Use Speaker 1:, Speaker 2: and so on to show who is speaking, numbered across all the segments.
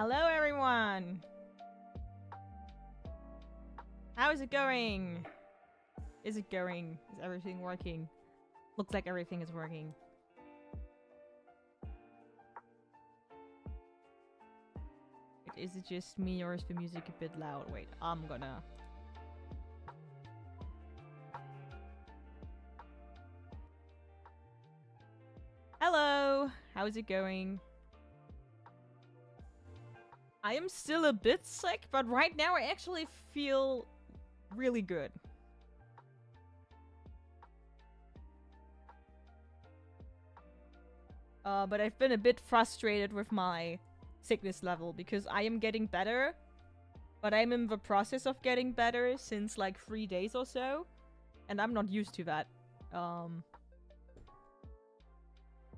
Speaker 1: Hello, everyone! How is it going? Is it going? Is everything working? Looks like everything is working. Is it just me or is the music a bit loud? Wait, I'm gonna... Hello! How's it going? I am still a bit sick, but right now I actually feel really good. But I've been a bit frustrated with my sickness level because I am getting better, but I'm in the process of getting better since like 3 days or so, and I'm not used to that.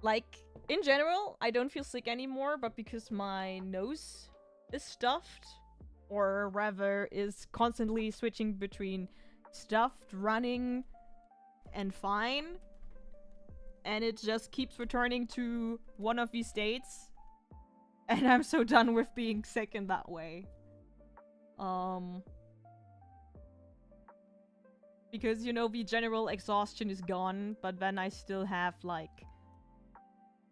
Speaker 1: Like, in general, I don't feel sick anymore, but because my nose is stuffed, or rather is constantly switching between stuffed, running, and fine, and it just keeps returning to one of these states, and I'm so done with being sick in that way. Because, you know, the general exhaustion is gone, but then I still have, like,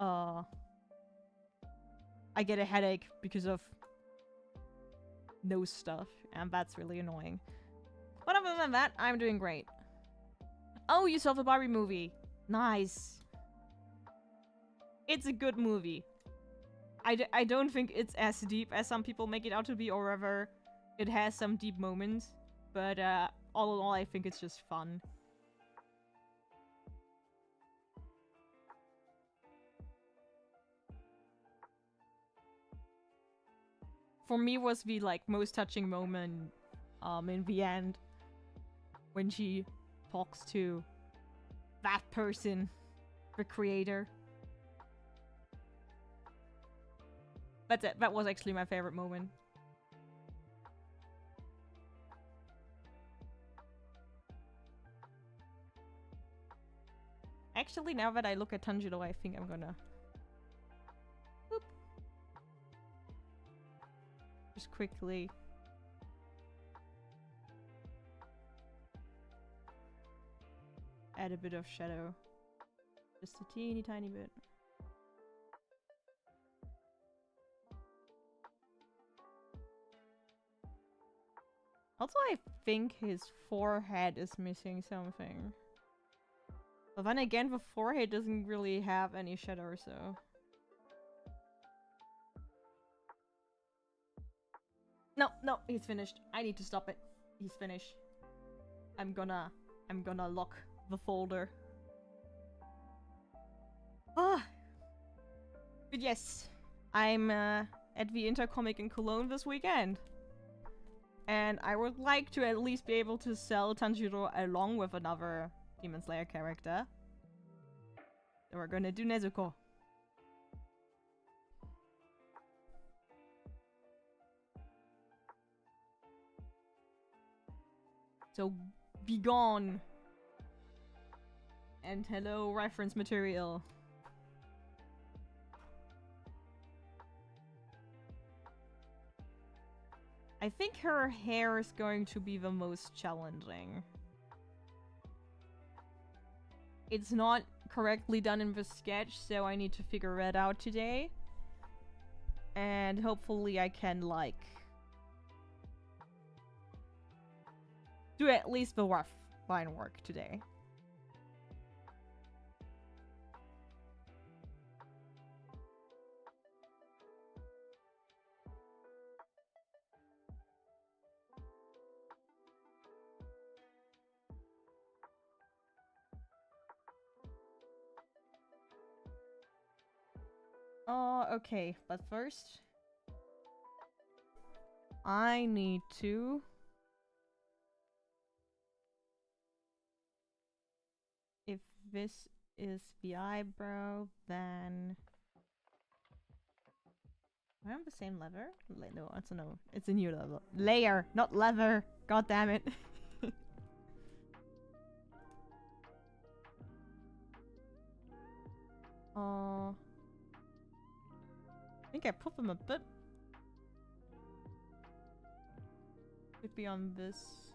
Speaker 1: I get a headache because of nose stuff, and that's really annoying. But other than that, I'm doing great. Oh, you saw the Barbie movie. Nice. It's a good movie. I don't think it's as deep as some people make it out to be, or rather, it has some deep moments. But all in all, I think it's just fun. For me, was the like most touching moment in the end when she talks to that person, the creator. That's it. That was actually my favorite moment. Actually, now that I look at Tanjiro, I think I'm gonna... Boop. Just quickly... add a bit of shadow. Just a teeny tiny bit. Also, I think his forehead is missing something. But then again, the forehead doesn't really have any shadow, so... No, he's finished. I need to stop it. He's finished. I'm gonna lock the folder. Ah! But yes, I'm at the Intercomic in Cologne this weekend. And I would like to at least be able to sell Tanjiro along with another Demon Slayer character. So we're gonna do Nezuko. So, be gone! And hello, reference material. I think her hair is going to be the most challenging. It's not correctly done in the sketch, so I need to figure that out today. And hopefully I can, like... do at least the rough line work today. Okay, but first... I need to... if this is the eyebrow, then... am I on the same lever? No, it's a no. It's a new level. Layer, not lever! God damn it. I think I put them a bit Should be on this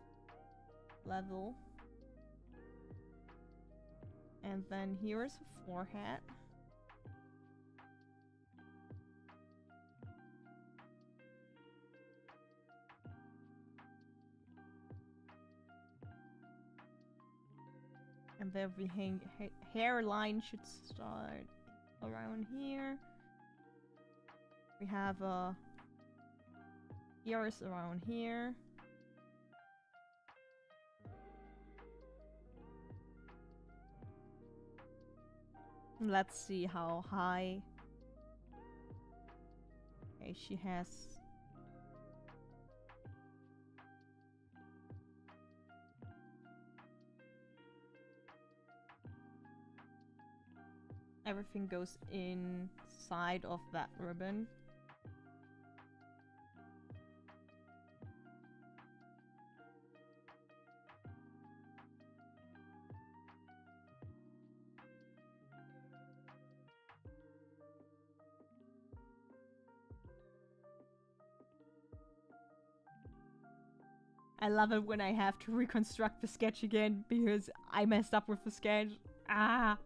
Speaker 1: level. And then here's a forehead. And then the hairline should start around here. We have ears around here. Let's see how high. Okay, she has. Everything goes inside of that ribbon. I love it when I have to reconstruct the sketch again because I messed up with the sketch. Ah!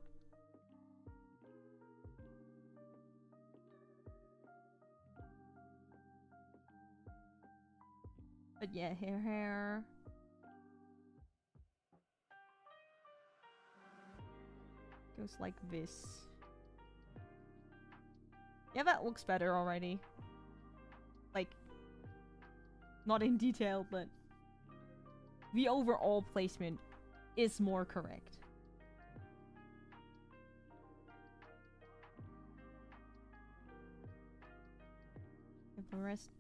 Speaker 1: But yeah, her hair. Goes like this. Yeah, that looks better already. Like, not in detail, but the overall placement is more correct. And the rest.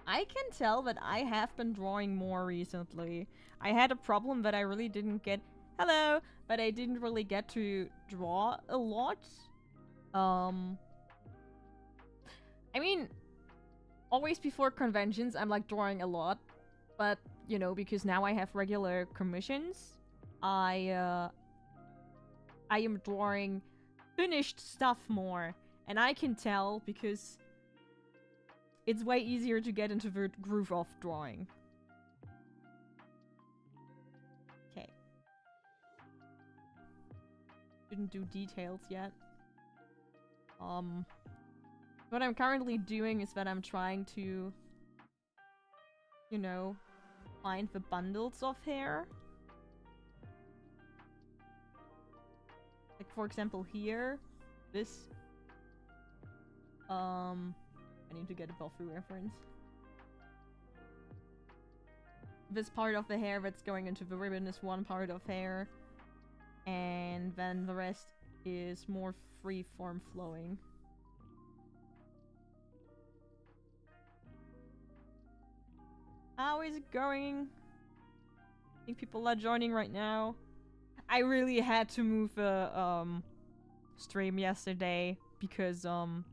Speaker 1: I can tell that I have been drawing more recently. I had a problem that I really didn't get. Hello! But I didn't really get to draw a lot. I mean, always before conventions, I'm like drawing a lot. But, you know, because now I have regular commissions, I am drawing finished stuff more. And I can tell because it's way easier to get into the groove of drawing. Okay. Didn't do details yet. What I'm currently doing is that I'm trying to, you know, find the bundles of hair. Like, for example, here, this. I need to get a Buffy reference. This part of the hair that's going into the ribbon is one part of hair. And then the rest is more free-form flowing. How is it going? I think people are joining right now. I really had to move the stream yesterday because on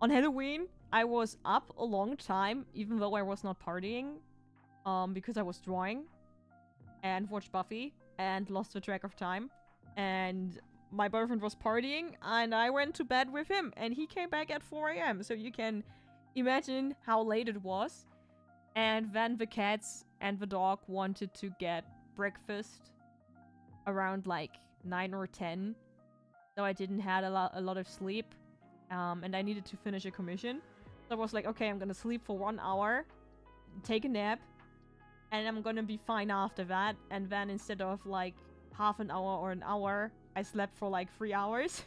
Speaker 1: Halloween I was up a long time even though I was not partying because I was drawing and watched Buffy and lost the track of time, and my boyfriend was partying and I went to bed with him and he came back at 4 AM, so you can imagine how late it was. And then the cats and the dog wanted to get breakfast around like 9 or 10, so I didn't have a lot of sleep, and I needed to finish a commission. So I was like, okay, I'm gonna sleep for 1 hour, take a nap, and I'm gonna be fine after that. And then instead of like half an hour or an hour, I slept for like 3 hours.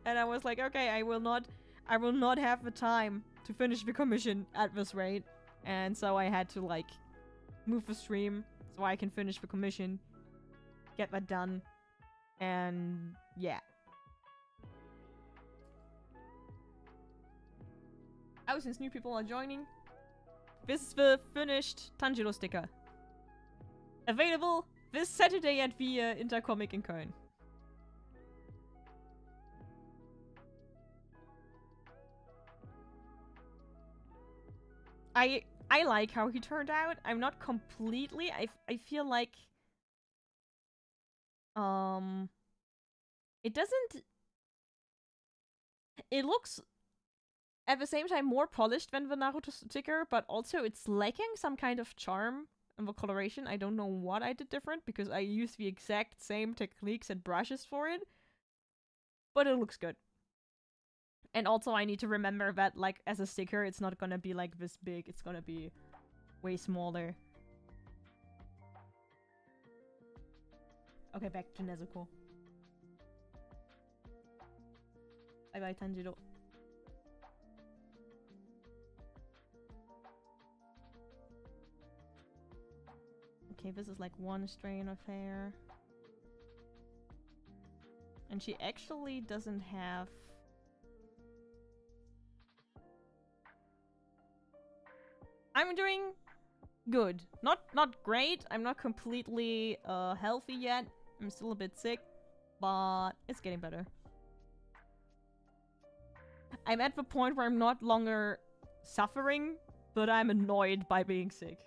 Speaker 1: And I was like, okay, I will not have the time to finish the commission at this rate. And so I had to like move the stream so I can finish the commission, get that done, and yeah. Oh, since new people are joining, this is the finished Tanjiro sticker. Available this Saturday at the Intercomic in Köln. I like how he turned out. I'm not completely. I feel like it doesn't It looks at the same time more polished than the Naruto sticker, but also it's lacking some kind of charm in the coloration. I don't know what I did different because I used the exact same techniques and brushes for it, but it looks good. And also I need to remember that like as a sticker it's not gonna be like this big, it's gonna be way smaller. Okay, back to Nezuko. Bye bye, Tanjiro. Okay, this is like one strain of hair. And she actually doesn't have... I'm doing good. Not great. I'm not completely healthy yet. I'm still a bit sick, but it's getting better. I'm at the point where I'm not longer suffering, but I'm annoyed by being sick.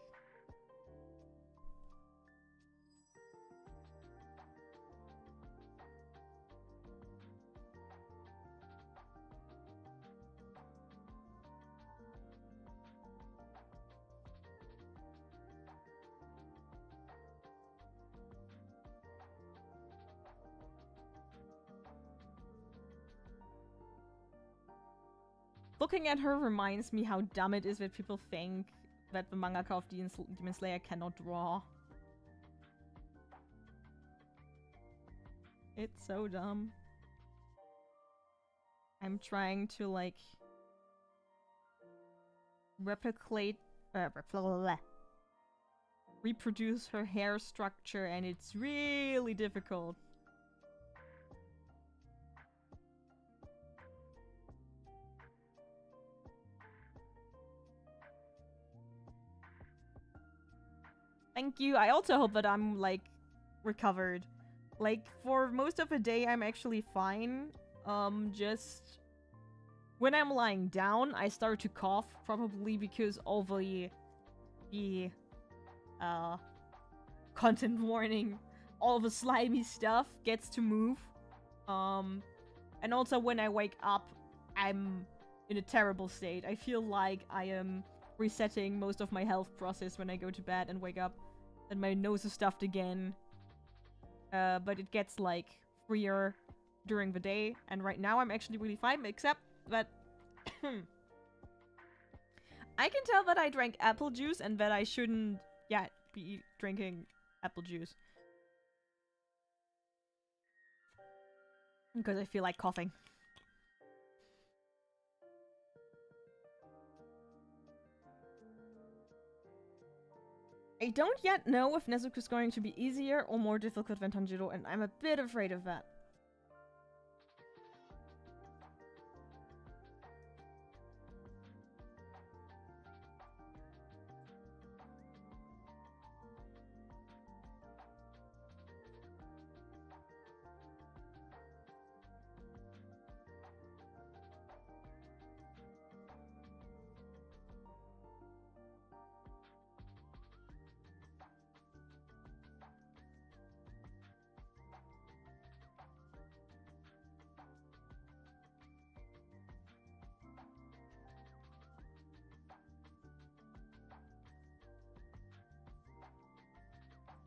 Speaker 1: Looking at her reminds me how dumb it is that people think that the mangaka of Demon Slayer cannot draw. It's so dumb. I'm trying to, like, reproduce her hair structure, and it's really difficult. Thank you. I also hope that I'm, like, recovered. Like, for most of the day, I'm actually fine. Just... When I'm lying down, I start to cough, probably because all the content warning, all the slimy stuff gets to move. And also when I wake up, I'm in a terrible state. I feel like I am resetting most of my health process when I go to bed and wake up. And my nose is stuffed again. But it gets, like, freer during the day. And right now I'm actually really fine, except that... I can tell that I drank apple juice and that I shouldn't yet be drinking apple juice. Because I feel like coughing. I don't yet know if Nezuko's going to be easier or more difficult than Tanjiro, and I'm a bit afraid of that.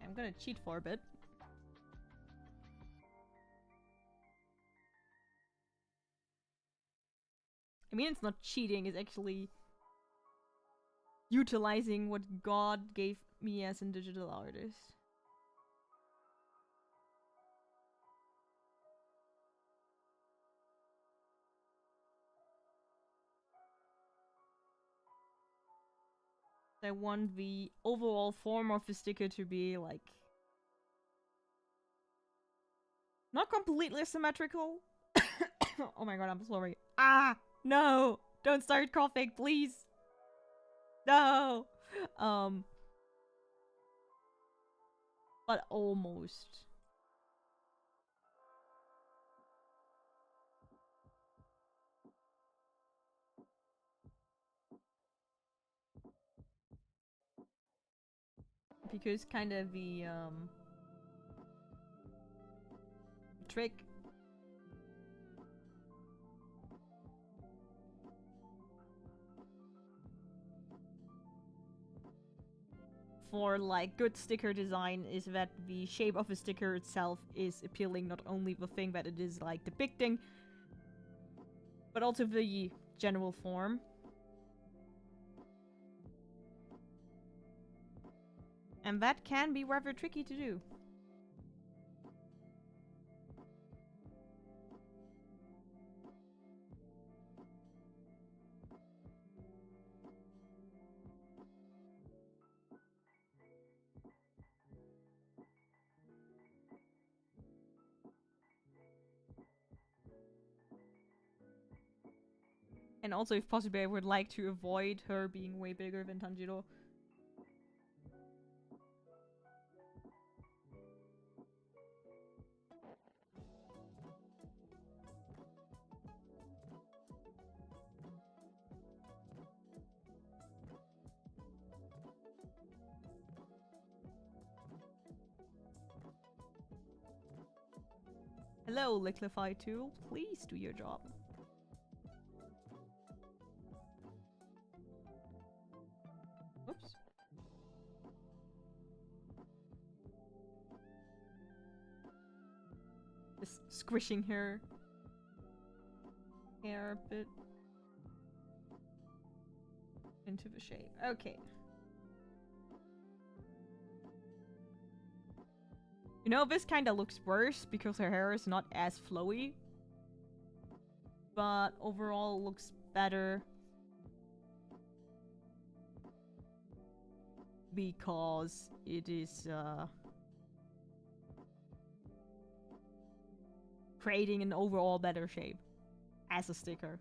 Speaker 1: I'm gonna cheat for a bit. I mean, it's not cheating, it's actually utilizing what God gave me as a digital artist. I want the overall form of the sticker to be, like, not completely symmetrical. Oh my god, I'm sorry. Ah! No! Don't start coughing, please! No! But almost. Because kind of the, trick for like good sticker design is that the shape of a sticker itself is appealing, not only the thing that it is like depicting, but also the general form. And that can be rather tricky to do. And also, if possible, I would like to avoid her being way bigger than Tanjiro. Hello, Liquify Tool. Please do your job. Oops. Just squishing her hair a bit into the shape. Okay. You know, this kind of looks worse because her hair is not as flowy. But overall looks better. Because it is, creating an overall better shape as a sticker.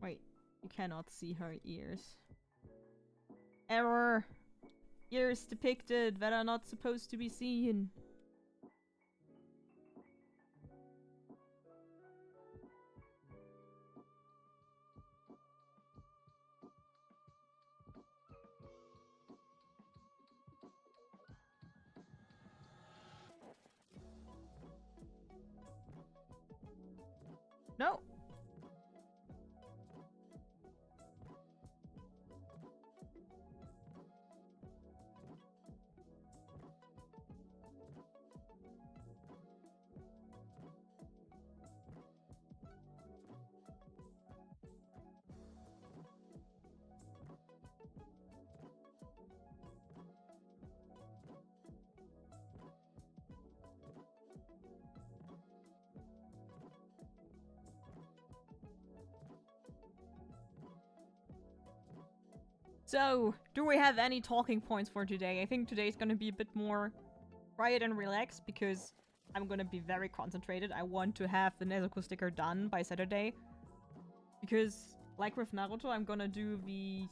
Speaker 1: Wait, you cannot see her ears. Error! Ears depicted that are not supposed to be seen. No! So, do we have any talking points for today? I think today's gonna be a bit more quiet and relaxed because I'm gonna be very concentrated. I want to have the Nezuko sticker done by Saturday. Because, like with Naruto, I'm gonna do these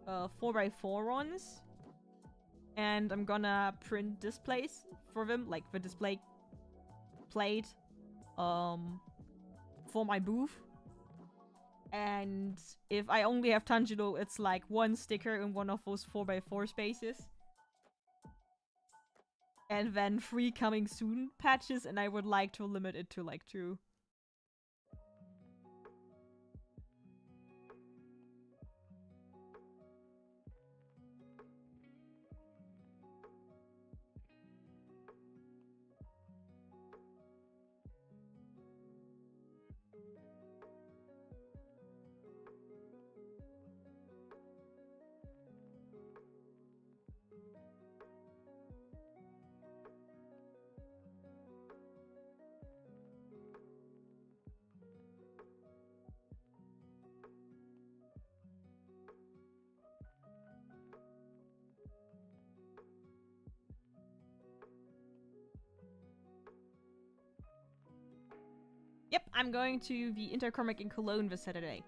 Speaker 1: 4x4 runs. And I'm gonna print displays for them, like the display plate for my booth. And if I only have Tanjiro, it's like one sticker in one of those 4x4 spaces. And then 3 coming soon patches, and I would like to limit it to like 2. Yep, I'm going to the Intercomic in Cologne this Saturday.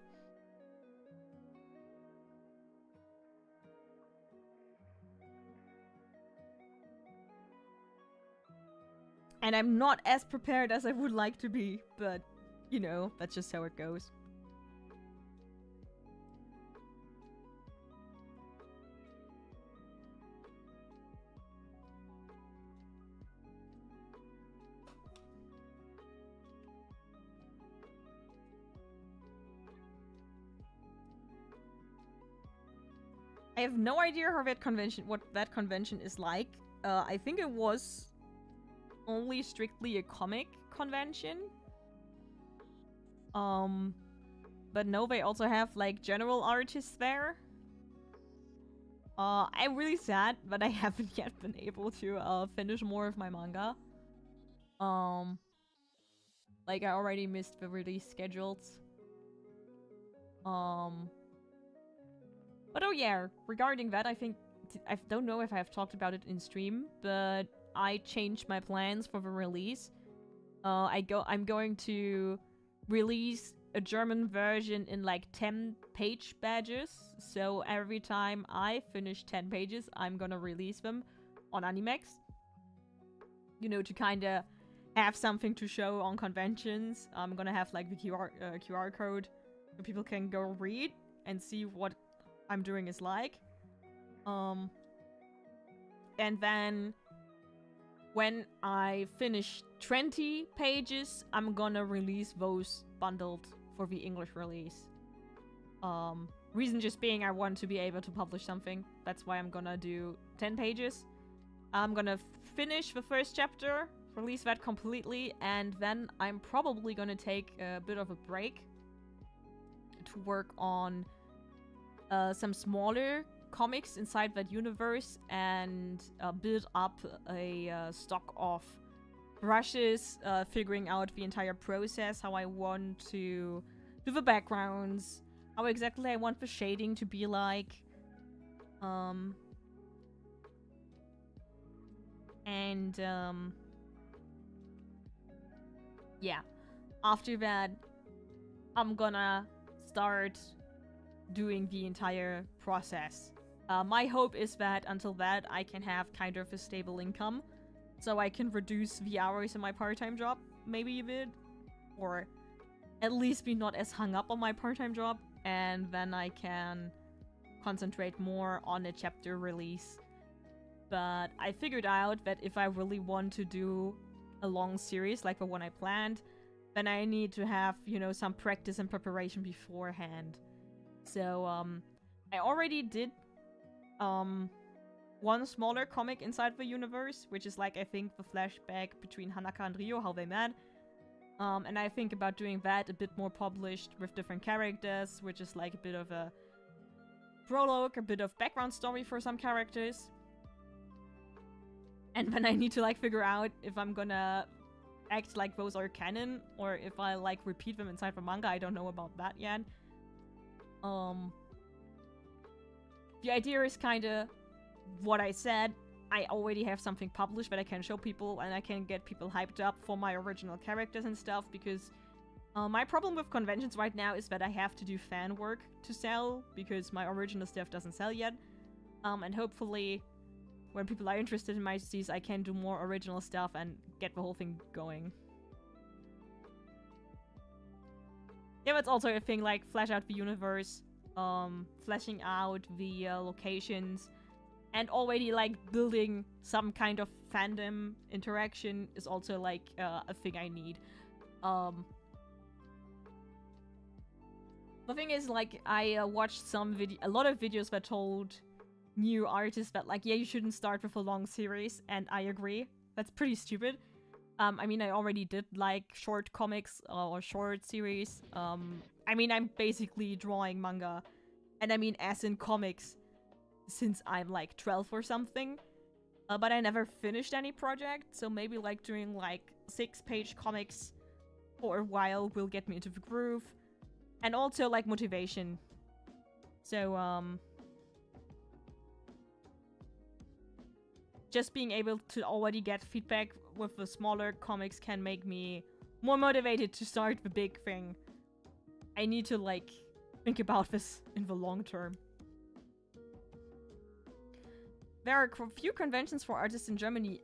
Speaker 1: And I'm not as prepared as I would like to be, but, you know, that's just how it goes. I have no idea how what that convention is like. I think it was only strictly a comic convention. But no, they also have like general artists there. I'm really sad, but I haven't yet been able to finish more of my manga. Like I already missed the release schedules. But oh yeah, regarding that, I think I don't know if I have talked about it in stream, but I changed my plans for the release. I'm going to release a German version in like 10-page badges. So every time I finish 10 pages, I'm gonna release them on Animex. You know, to kind of have something to show on conventions. I'm gonna have like the QR code so people can go read and see what I'm doing is like. And then when I finish 20 pages, I'm gonna release those bundled for the English release. Reason just being I want to be able to publish something. That's why I'm gonna do 10 pages. I'm gonna finish the first chapter, release that completely, and then I'm probably gonna take a bit of a break to work on some smaller comics inside that universe and build up a stock of brushes, figuring out the entire process, how I want to do the backgrounds, how exactly I want the shading to be like. Yeah. After that, I'm gonna start doing the entire process. My hope is that until that, I can have kind of a stable income, so I can reduce the hours in my part-time job maybe a bit, or at least be not as hung up on my part-time job, and then I can concentrate more on a chapter release. But I figured out that if I really want to do a long series like the one I planned, then I need to have, you know, some practice and preparation beforehand. So, I already did, one smaller comic inside the universe, which is like, I think, the flashback between Hanaka and Ryo, how they met. And I think about doing that a bit more published with different characters, which is like a bit of a prologue, a bit of background story for some characters. And then I need to like figure out if I'm gonna act like those are canon, or if I like repeat them inside the manga. I don't know about that yet. The idea is kinda what I said. I already have something published that I can show people, and I can get people hyped up for my original characters and stuff, because my problem with conventions right now is that I have to do fan work to sell, because my original stuff doesn't sell yet. And hopefully, when people are interested in my series, I can do more original stuff and get the whole thing going. Yeah, that's also a thing, like, flesh out the universe, fleshing out the locations, and already, like, building some kind of fandom interaction is also, like, a thing I need. The thing is, like, I watched a lot of videos that told new artists that, like, yeah, you shouldn't start with a long series, and I agree. That's pretty stupid. I mean, I already did, like, short comics or short series. I mean, I'm basically drawing manga, and I mean, as in comics, since I'm, like, 12 or something. But I never finished any project, so maybe, like, doing, like, 6-page comics for a while will get me into the groove. And also, like, motivation. So, just being able to already get feedback with the smaller comics can make me more motivated to start the big thing. I need to, like, think about this in the long term. There are a few conventions for artists in Germany.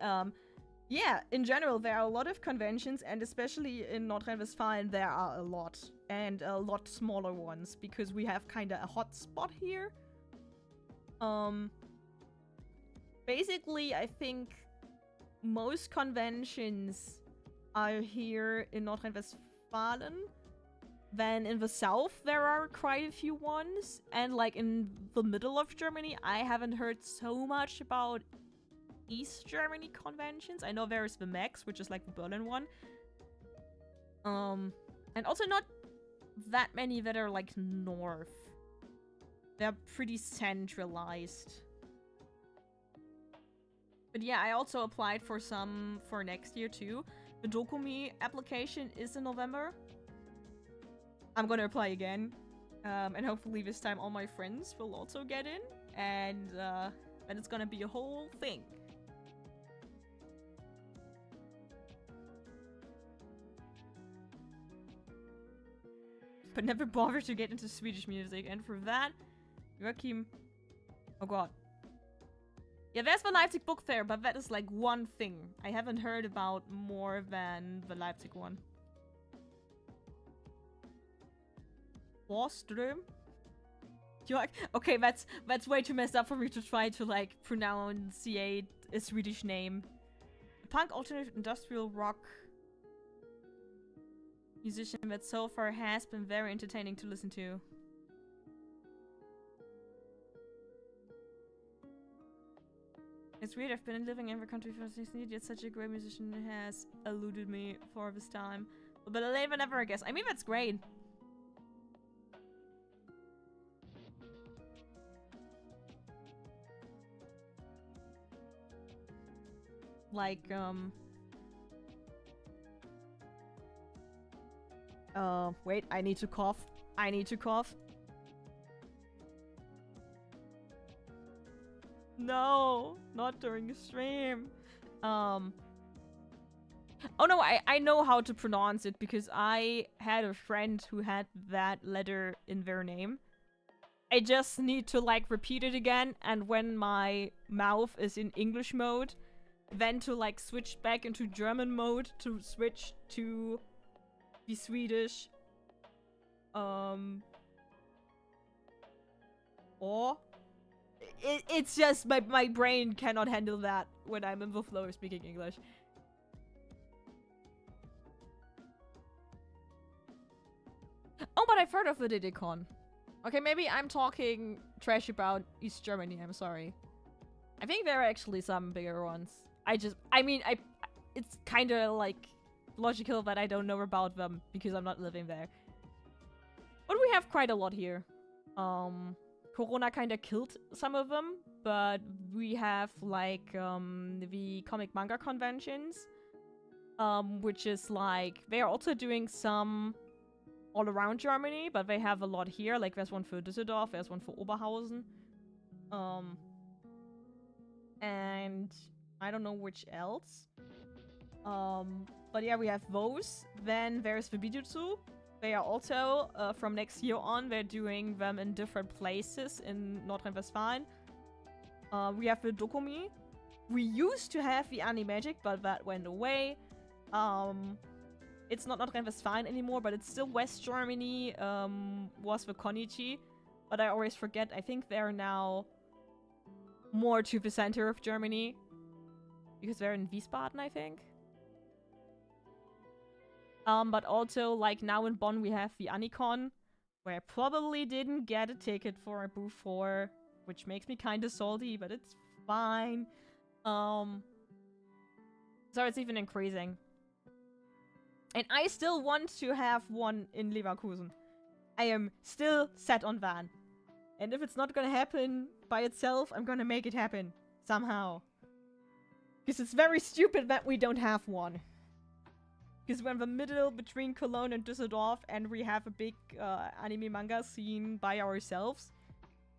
Speaker 1: Yeah, in general, there are a lot of conventions, and especially in Nordrhein-Westfalen, there are a lot. And a lot smaller ones, because we have kind of a hot spot here. Basically, I think most conventions are here in Nordrhein-Westfalen. Then in the south, there are quite a few ones. And like in the middle of Germany, I haven't heard so much about East Germany conventions. I know there is the Max, which is like the Berlin one. And also not that many that are like north. They're pretty centralized. But yeah, I also applied for some for next year too. The Dokumi application is in November. I'm gonna apply again. And hopefully this time all my friends will also get in. And it's gonna be a whole thing. But never bothered to get into Swedish music. And for that, Joachim... Oh god. Yeah, there's the Leipzig Book Fair, but that is like one thing. I haven't heard about more than the Leipzig one. Borström? Okay, that's way too messed up for me to try to like pronunciate a Swedish name. Punk, alternative, industrial rock musician that so far has been very entertaining to listen to. It's weird, I've been living in the country for 6 years, yet such a great musician has eluded me for this time. But I'll never, never, I guess. I mean, that's great. Like, wait, I need to cough. I need to cough. No, not during the stream. Oh no, I know how to pronounce it because I had a friend who had that letter in their name. I just need to like repeat it again, and when my mouth is in English mode, then to like switch back into German mode to switch to the Swedish. Or it's just my brain cannot handle that when I'm in the flow of speaking English. Oh, but I've heard of the Didicon. Okay, maybe I'm talking trash about East Germany, I'm sorry. I think there are actually some bigger ones. I mean, it's kind of like logical that I don't know about them because I'm not living there. But we have quite a lot here. Corona kind of killed some of them, but we have like the comic manga conventions, which is like they're also doing some all around Germany, but they have a lot here. Like there's one for Düsseldorf, there's one for Oberhausen, and I don't know which else. But yeah, we have those. Then there's the Bidutsu. They are also, from next year on, they're doing them in different places in Nordrhein-Westfalen. We have the Dokumi. We used to have the Animagic, but that went away. It's not Nordrhein-Westfalen anymore, but it's still West Germany, was the Konichi. But I always forget, I think they're now more to the center of Germany. Because they're in Wiesbaden, I think. But also, like, now in Bonn we have the Anicon, where I probably didn't get a ticket for a booth for, which makes me kind of salty, but it's fine. So it's even increasing. And I still want to have one in Leverkusen. I am still set on that. And if it's not gonna happen by itself, I'm gonna make it happen. Somehow. Because it's very stupid that we don't have one. Because we're in the middle between Cologne and Düsseldorf, and we have a big anime manga scene by ourselves.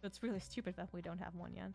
Speaker 1: So it's really stupid that we don't have one yet.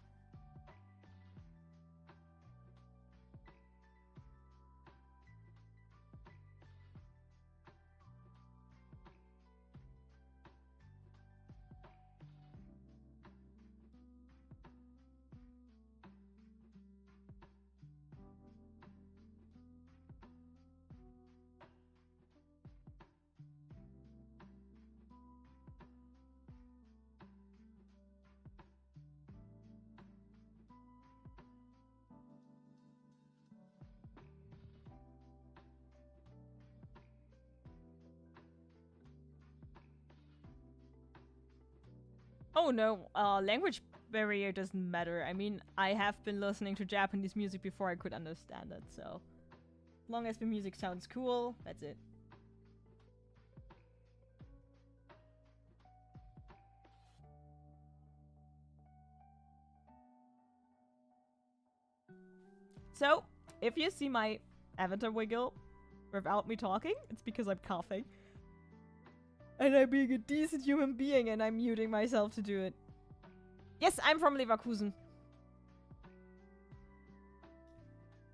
Speaker 1: Oh no, language barrier doesn't matter. I mean, I have been listening to Japanese music before I could understand it, so as long as the music sounds cool, that's it. So, if you see my avatar wiggle without me talking, it's because I'm coughing. And I'm being a decent human being and I'm muting myself to do it. Yes, I'm from Leverkusen.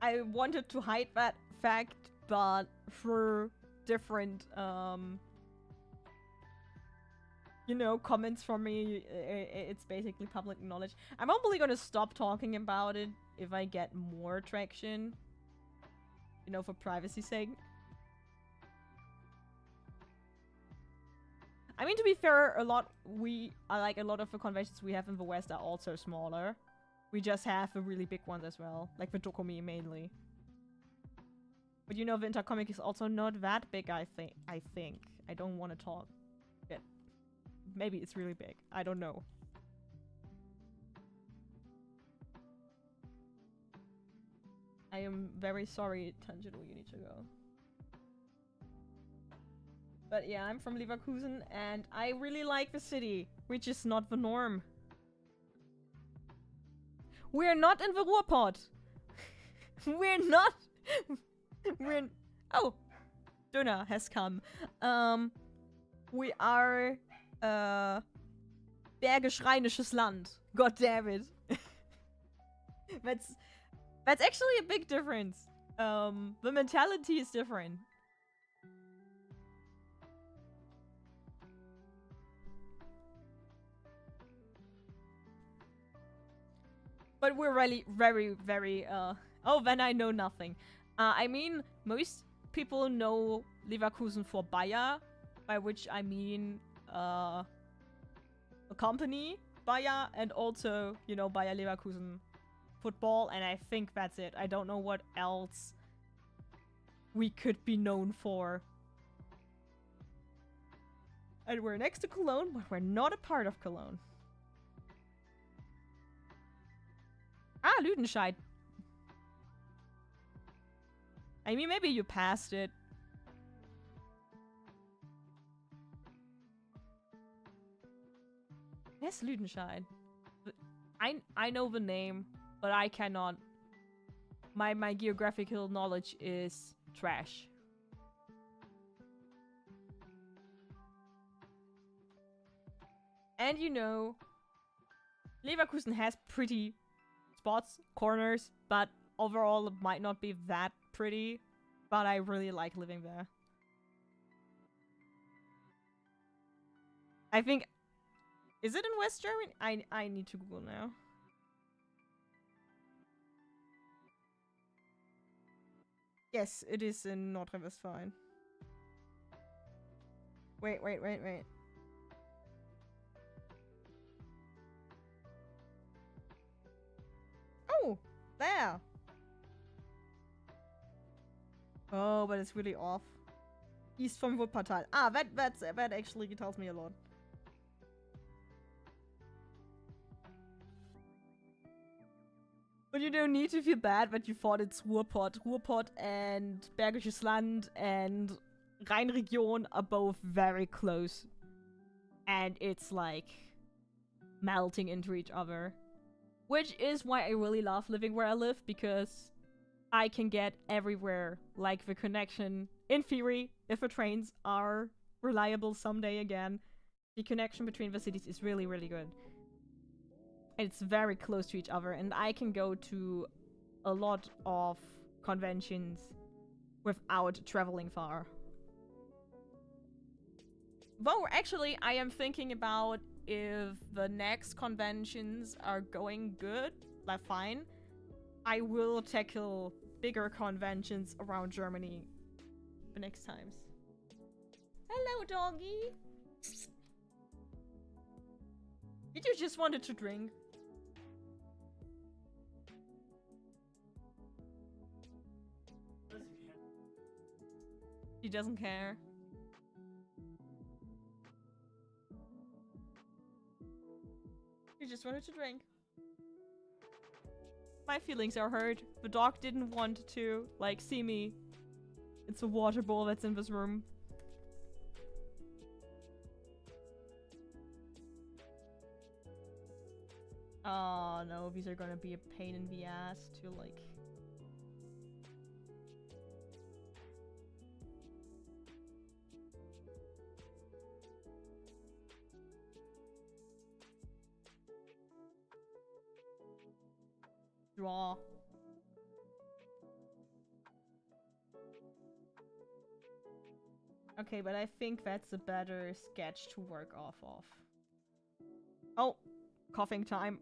Speaker 1: I wanted to hide that fact, but for different, you know, comments from me, it's basically public knowledge. I'm only gonna stop talking about it if I get more traction. You know, for privacy's sake. I mean, to be fair, a lot of the conventions we have in the West are also smaller. We just have the really big ones as well, like the Dokumi mainly. But you know, the Intercomic is also not that big. I think. I don't want to talk. Yet. Maybe it's really big. I don't know. I am very sorry, Tanjiro. You need to go. But yeah, I'm from Leverkusen, and I really like the city, which is not the norm. We're not in the Ruhrpott. We're not. We're in. Oh, Döner has come. We are Bergisch-Rheinisches Land. God damn it. That's actually a big difference. The mentality is different. But we're really very, very, oh, then I know nothing. I mean, most people know Leverkusen for Bayer, by which I mean, a company, Bayer, and also, you know, Bayer Leverkusen football, and I think that's it. I don't know what else we could be known for. And we're next to Cologne, but we're not a part of Cologne. Ah, Lüdenscheid. I mean, maybe you passed it. Yes, Lüdenscheid. I know the name, but I cannot. My geographical knowledge is trash. And you know, Leverkusen has pretty spots, corners, but overall it might not be that pretty. But I really like living there. I think... Is it in West Germany? I need to Google now. Yes, it is in Nordrhein-Westfalen. Wait. Oh, there. Oh, but it's really off. East from Wuppertal. Ah, that actually tells me a lot. But you don't need to feel bad that you thought it's Ruhrpott. Ruhrpott and Bergisches Land and Rheinregion are both very close. And it's like melting into each other. Which is why I really love living where I live, because I can get everywhere. Like the connection, in theory, if the trains are reliable someday again, the connection between the cities is really, really good. It's very close to each other, and I can go to a lot of conventions without traveling far. Though, actually, I am thinking about if the next conventions are going good, like fine, I will tackle bigger conventions around Germany the next times. Hello, doggy! Did you just wanted to drink? He doesn't care. He just wanted to drink. My feelings are hurt. The dog didn't want to, like, see me. It's a water bowl that's in this room. Oh no, these are gonna be a pain in the ass to, like... draw. Okay, but I think that's a better sketch to work off of. Oh, coughing time.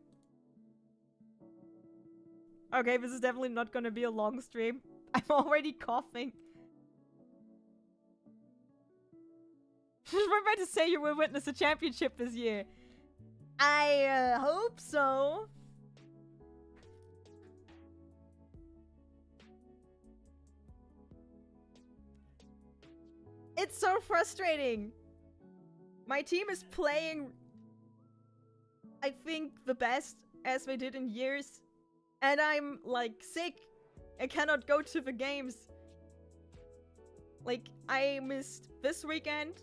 Speaker 1: Okay, this is definitely not gonna be a long stream. I'm already coughing. We're about to say you will witness a championship this year. I hope so. It's so frustrating. My team is playing, I think, the best as they did in years. And I'm, like, sick. I cannot go to the games. Like, I missed this weekend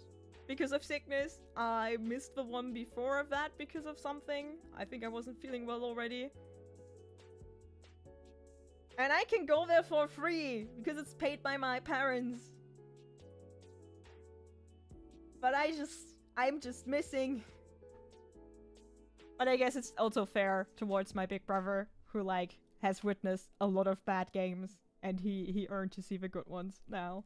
Speaker 1: because of sickness. I missed the one before of that because of something. I think I wasn't feeling well already. And I can go there for free because it's paid by my parents. But I'm just missing. But I guess it's also fair towards my big brother, who, like, has witnessed a lot of bad games, and he earned to see the good ones now.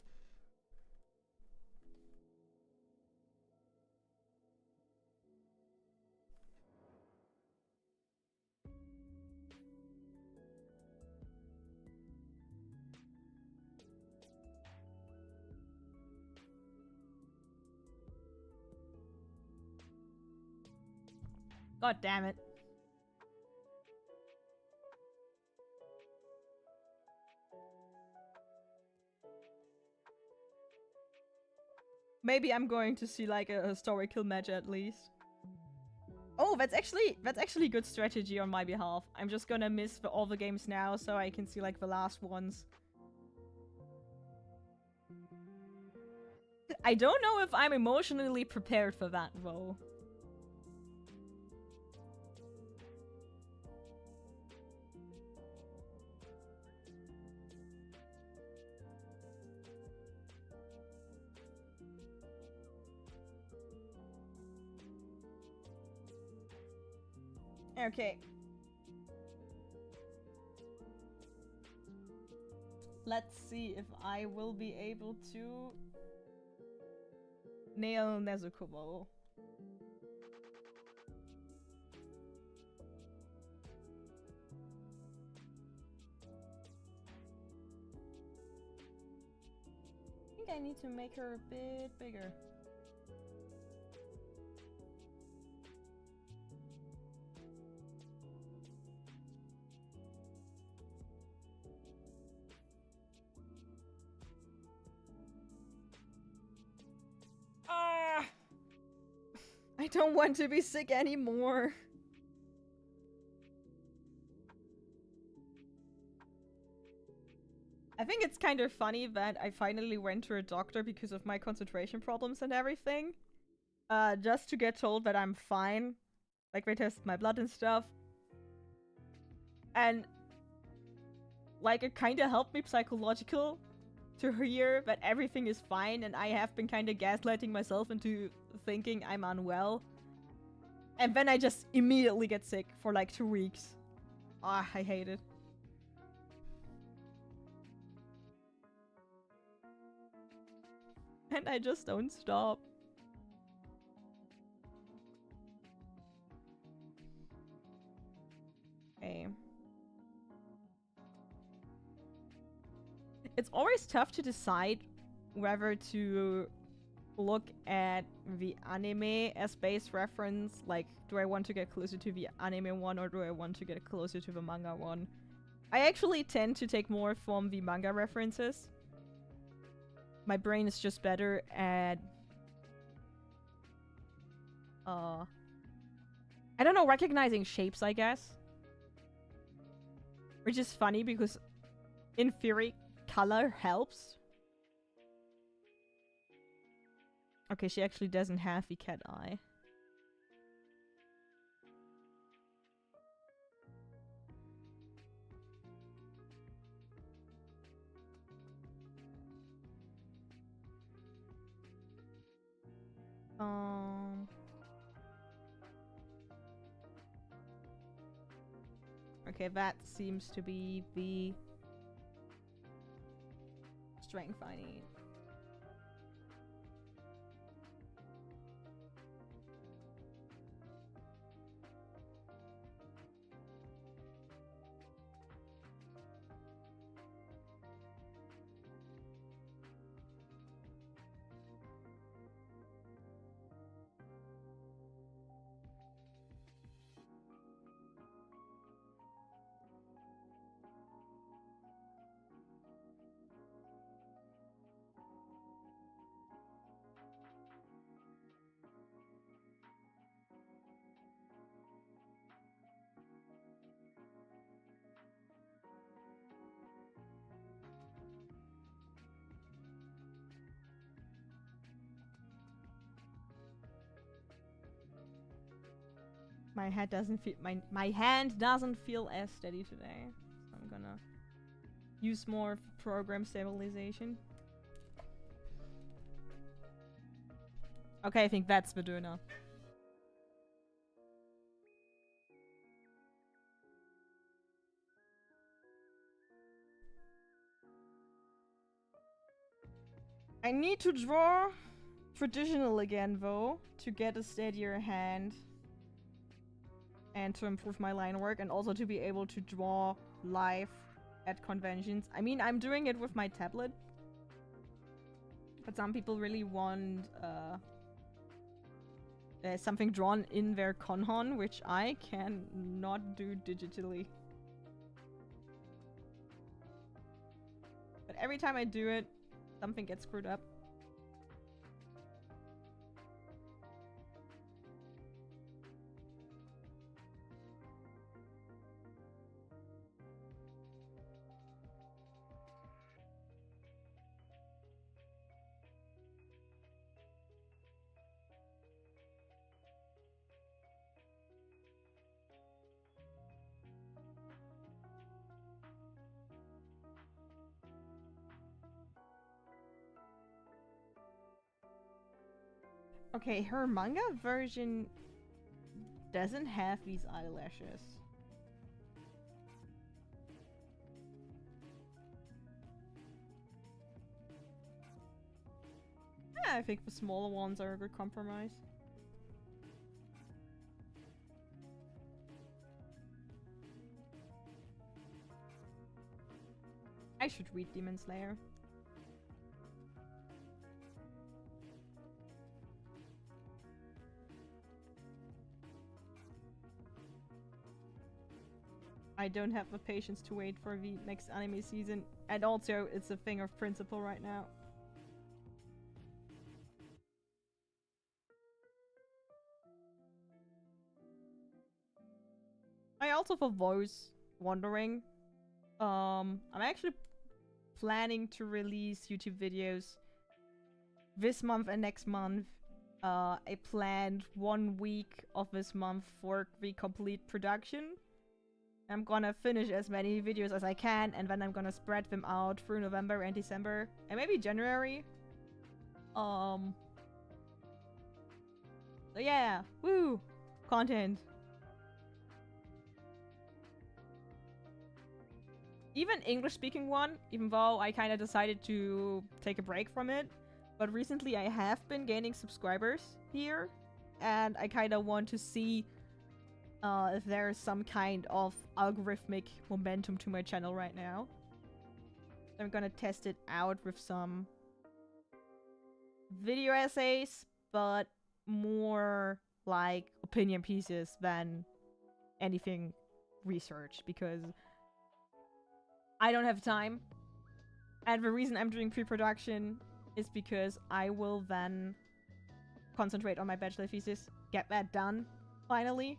Speaker 1: God damn it. Maybe I'm going to see, like, a historical match at least. Oh, that's actually good strategy on my behalf. I'm just gonna miss all the games now so I can see, like, the last ones. I don't know if I'm emotionally prepared for that, though. Okay. Let's see if I will be able to nail Nezuko. I think I need to make her a bit bigger. I don't want to be sick anymore. I think it's kind of funny that I finally went to a doctor because of my concentration problems and everything. Just to get told that I'm fine. Like, they tested my blood and stuff. And, like, it kind of helped me psychological to hear that everything is fine, and I have been kind of gaslighting myself into thinking I'm unwell. And then I just immediately get sick for like 2 weeks. Ah, I hate it. And I just don't stop. Okay. It's always tough to decide whether to look at the anime as base reference. Like, do I want to get closer to the anime one or do I want to get closer to the manga one? I actually tend to take more from the manga references. My brain is just better at I don't know, recognizing shapes, I guess. Which is funny because in theory, color helps. Okay, she actually doesn't have the cat eye. Okay, that seems to be the strength I need. My head doesn't feel my hand doesn't feel as steady today. So I'm gonna use more program stabilization. Okay, I think that's Moderna. I need to draw traditional again though to get a steadier hand. And to improve my line work, and also to be able to draw live at conventions. I mean, I'm doing it with my tablet. But some people really want something drawn in their Conhon, which I cannot do digitally. But every time I do it, something gets screwed up. Okay, her manga version doesn't have these eyelashes. Yeah, I think the smaller ones are a good compromise. I should read Demon Slayer. I don't have the patience to wait for the next anime season. And also, it's a thing of principle right now. I also, for those wondering, I'm actually planning to release YouTube videos this month and next month. I planned 1 week of this month for the complete production. I'm gonna finish as many videos as I can, and then I'm gonna spread them out through November and December, and maybe January. So yeah, woo! Content. Even English-speaking one, even though I kind of decided to take a break from it. But recently I have been gaining subscribers here, and I kind of want to see if there's some kind of algorithmic momentum to my channel right now. I'm gonna test it out with some video essays, but more like opinion pieces than anything research, because I don't have time. And the reason I'm doing pre-production is because I will then concentrate on my bachelor thesis, get that done, finally.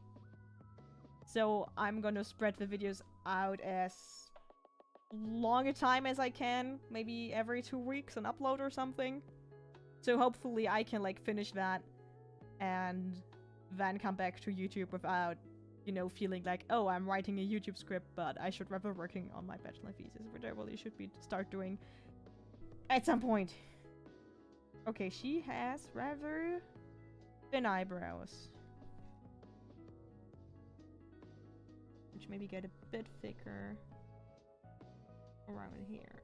Speaker 1: So I'm gonna spread the videos out as long a time as I can. Maybe every 2 weeks an upload or something. So hopefully I can like finish that and then come back to YouTube without, you know, feeling like, oh, I'm writing a YouTube script, but I should rather working on my bachelor thesis, which I really should be start doing at some point. Okay, she has rather thin eyebrows, which maybe get a bit thicker around here.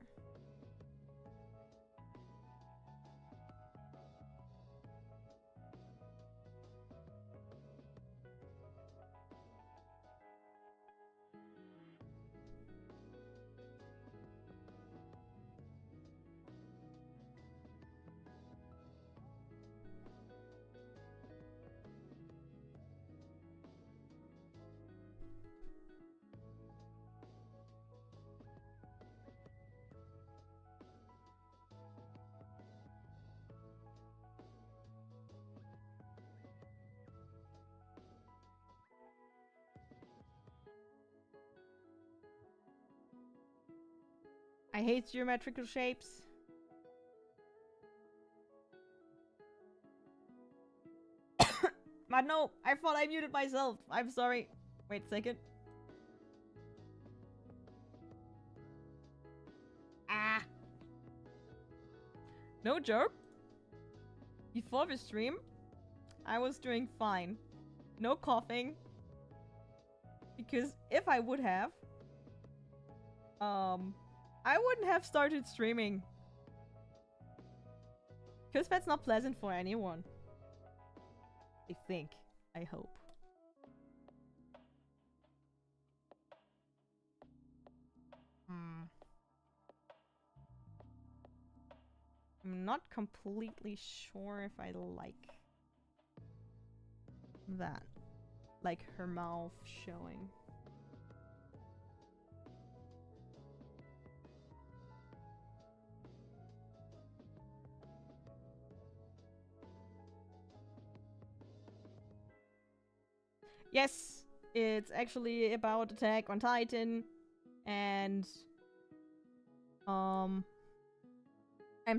Speaker 1: I hate geometrical shapes. But no, I thought I muted myself. I'm sorry. Wait a second. Ah. No joke. Before the stream, I was doing fine. No coughing. Because if I would have, I wouldn't have started streaming. Because that's not pleasant for anyone. I think. I hope. I'm not completely sure if I like that. Like her mouth showing. Yes, it's actually about Attack on Titan, and I'm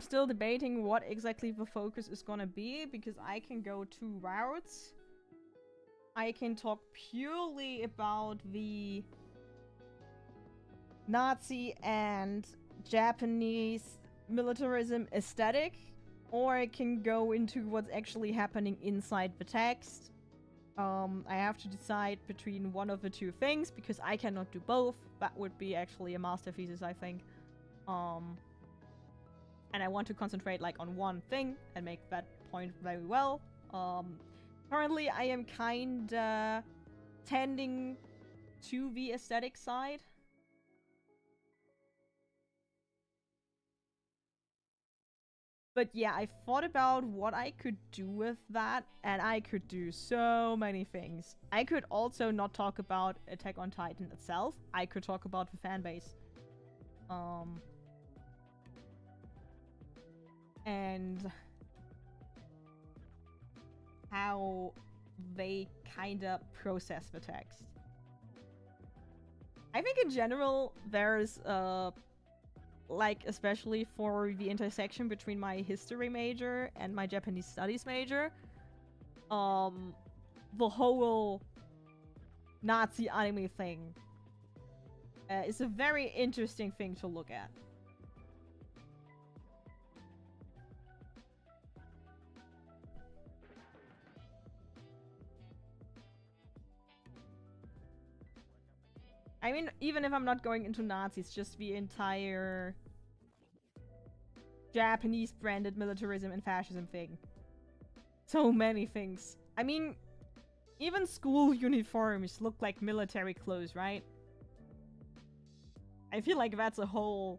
Speaker 1: still debating what exactly the focus is gonna be, because I can go 2 routes. I can talk purely about the Nazi and Japanese militarism aesthetic, or I can go into what's actually happening inside the text. I have to decide between one of the 2 things, because I cannot do both. That would be actually a master thesis, I think. And I want to concentrate like on one thing and make that point very well. Currently I am kinda tending to the aesthetic side. But yeah, I thought about what I could do with that, and I could do so many things. I could also not talk about Attack on Titan itself. I could talk about the fanbase. And how they kinda process the text. I think in general, there's like, especially for the intersection between my history major and my Japanese studies major, the whole Nazi anime thing is a very interesting thing to look at. I mean, even if I'm not going into Nazis, just the entire Japanese branded militarism and fascism thing. So many things. I mean, even school uniforms look like military clothes, right? I feel like that's a whole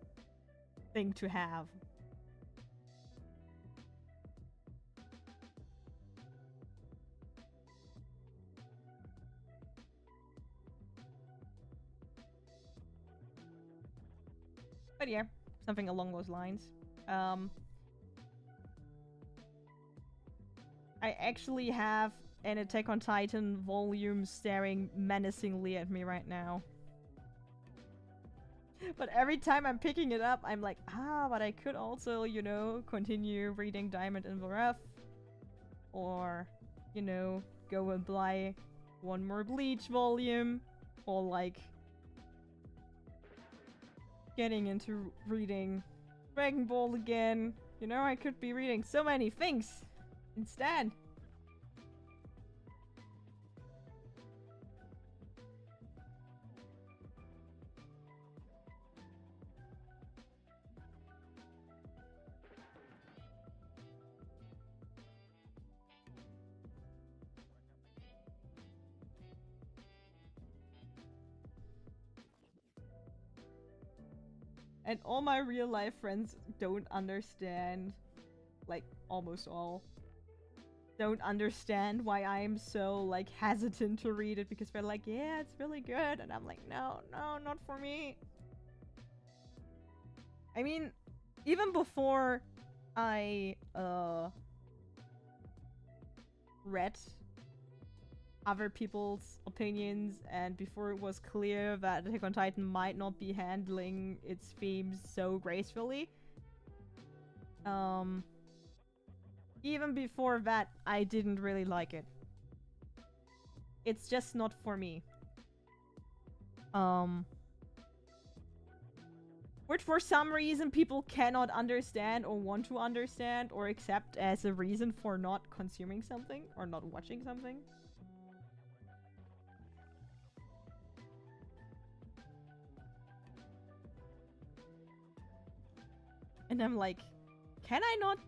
Speaker 1: thing to have. But yeah, something along those lines. I actually have an Attack on Titan volume staring menacingly at me right now. But every time I'm picking it up, I'm like, but I could also, you know, continue reading Diamond in the Rough. Or, you know, go and buy one more Bleach volume. Or, like, getting into reading Dragon Ball again. You know, I could be reading so many things instead. And all my real life friends don't understand, like almost all, don't understand why I'm so like hesitant to read it, because they're like, yeah, it's really good. And I'm like, no, not for me. I mean, even before I read other people's opinions, and before it was clear that Attack on Titan might not be handling its themes so gracefully, even before that, I didn't really like it. It's just not for me. Which for some reason people cannot understand or want to understand or accept as a reason for not consuming something or not watching something. And I'm like, can I not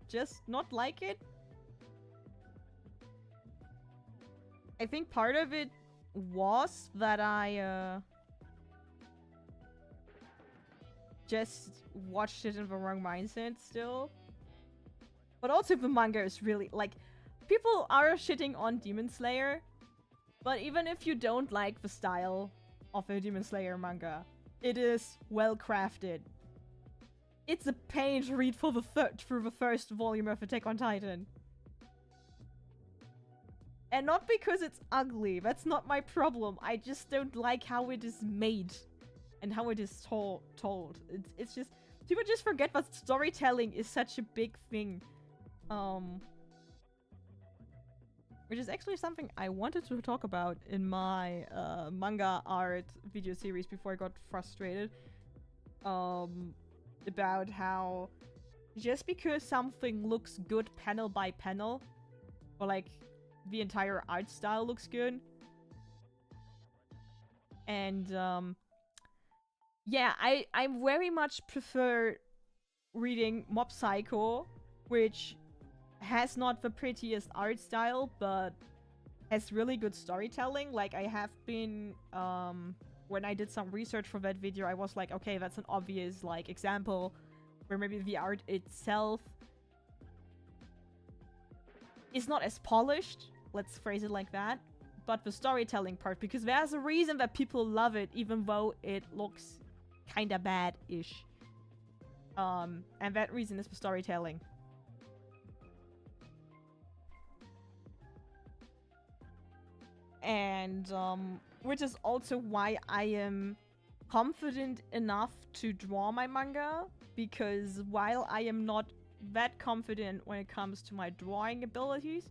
Speaker 1: just not like it? I think part of it was that I just watched it in the wrong mindset still. But also the manga is really, like, people are shitting on Demon Slayer, but even if you don't like the style of a Demon Slayer manga, it is well crafted. It's a pain to read through the first volume of Attack on Titan. And not because it's ugly, that's not my problem. I just don't like how it is made and how it is told. It's just, people just forget that storytelling is such a big thing. Which is actually something I wanted to talk about in my manga art video series before I got frustrated. About how just because something looks good panel by panel, or like the entire art style looks good, and yeah, I very much prefer reading Mob Psycho, which has not the prettiest art style but has really good storytelling. Like, I have been when I did some research for that video, I was like, okay, that's an obvious, like, example where maybe the art itself is not as polished, let's phrase it like that, but the storytelling part, because there's a reason that people love it, even though it looks kinda bad-ish. And that reason is the storytelling. And, which is also why I am confident enough to draw my manga, because while I am not that confident when it comes to my drawing abilities,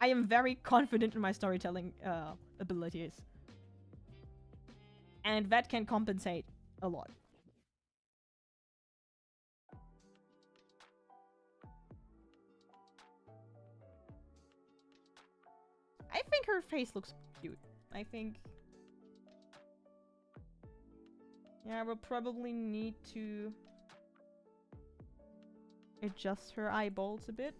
Speaker 1: I am very confident in my storytelling abilities. And that can compensate a lot. I think her face looks cute. I think... yeah, we'll probably need to adjust her eyeballs a bit.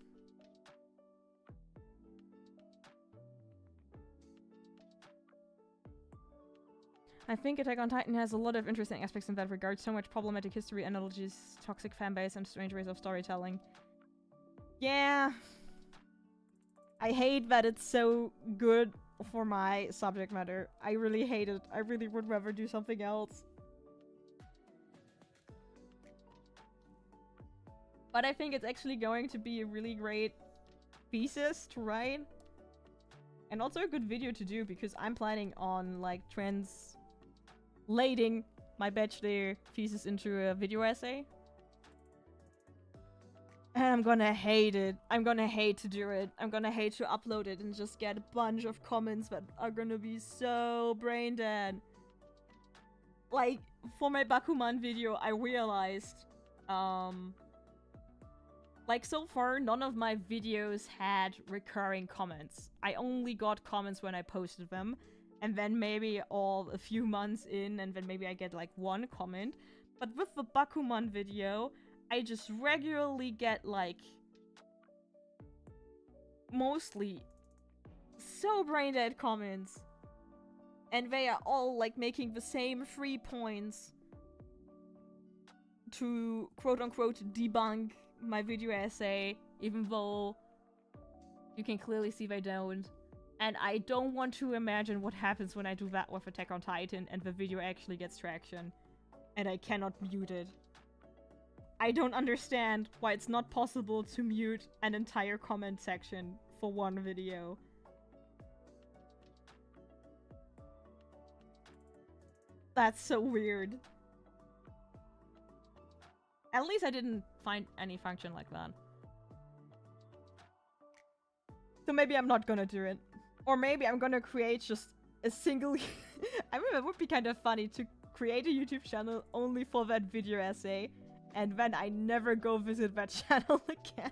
Speaker 1: I think Attack on Titan has a lot of interesting aspects in that regard. So much problematic history, analogies, toxic fanbase, and strange ways of storytelling. Yeah. I hate that it's so good for my subject matter. I really hate it. I really would rather do something else. But I think it's actually going to be a really great thesis to write. And also a good video to do because I'm planning on like translating my bachelor thesis into a video essay. And I'm gonna hate it. I'm gonna hate to do it. I'm gonna hate to upload it and just get a bunch of comments that are gonna be so brain dead. Like, for my Bakuman video, I realized, like, so far, none of my videos had recurring comments. I only got comments when I posted them. And then maybe a few months in, and then maybe I get, like, one comment. But with the Bakuman video, I just regularly get, like, mostly so brain-dead comments. And they are all, like, making the same 3 points to, quote-unquote, debunk my video essay, even though you can clearly see they don't. And I don't want to imagine what happens when I do that with Attack on Titan and the video actually gets traction. And I cannot mute it. I don't understand why it's not possible to mute an entire comment section for one video. That's so weird. At least I didn't find any function like that. So maybe I'm not gonna do it. Or maybe I'm gonna create just a single... I mean, it would be kind of funny to create a YouTube channel only for that video essay. And then I never go visit that channel again.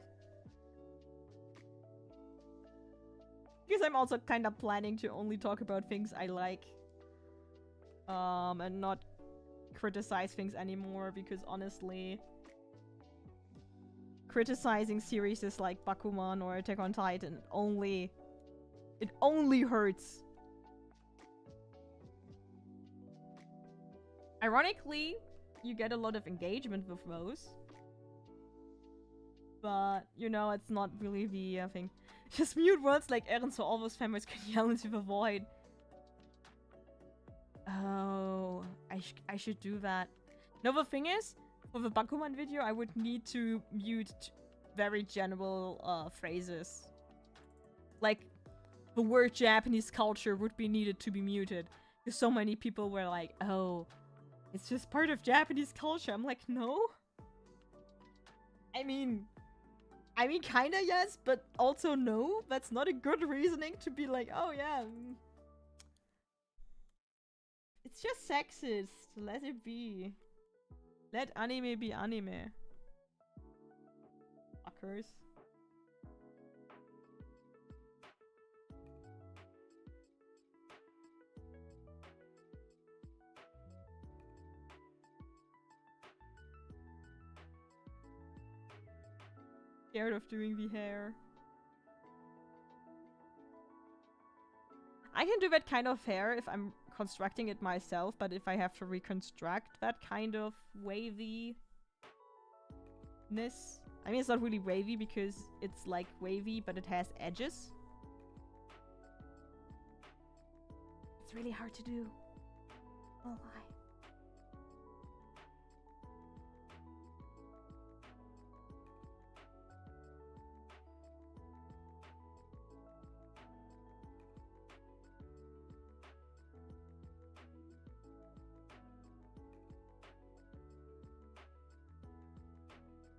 Speaker 1: Because I'm also kind of planning to only talk about things I like. And not criticize things anymore, because honestly, criticizing series like Bakuman or Attack on Titan it only hurts. Ironically, you get a lot of engagement with those. But, you know, it's not really the thing. Just mute words like Eren so all those fanboys can yell into the void. Oh, I should do that. No, the thing is, for the Bakuman video, I would need to mute very general phrases. Like, the word Japanese culture would be needed to be muted. Because so many people were like, oh, it's just part of Japanese culture. I'm like, no. I mean, kinda yes, but also no. That's not a good reasoning to be like, oh yeah. It's just sexist. Let it be. Let anime be anime. Fuckers. Scared of doing the hair. I can do that kind of hair if I'm constructing it myself, but if I have to reconstruct that kind of waviness... I mean, it's not really wavy because it's like wavy, but it has edges. It's really hard to do. Oh, why?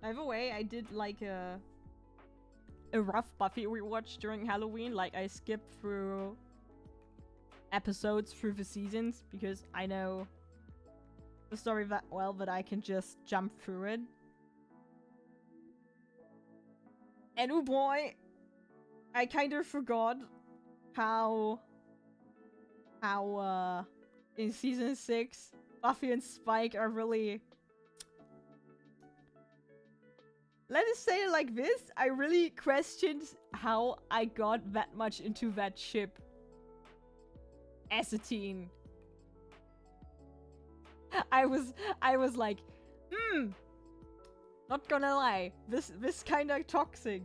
Speaker 1: By the way, I did like a rough Buffy rewatch during Halloween. Like, I skipped through episodes through the seasons because I know the story that well that I can just jump through it. And oh boy, I kind of forgot how in season 6 Buffy and Spike are really... Let us say it like this, I really questioned how I got that much into that ship as a teen. I was like, not gonna lie, this kinda toxic.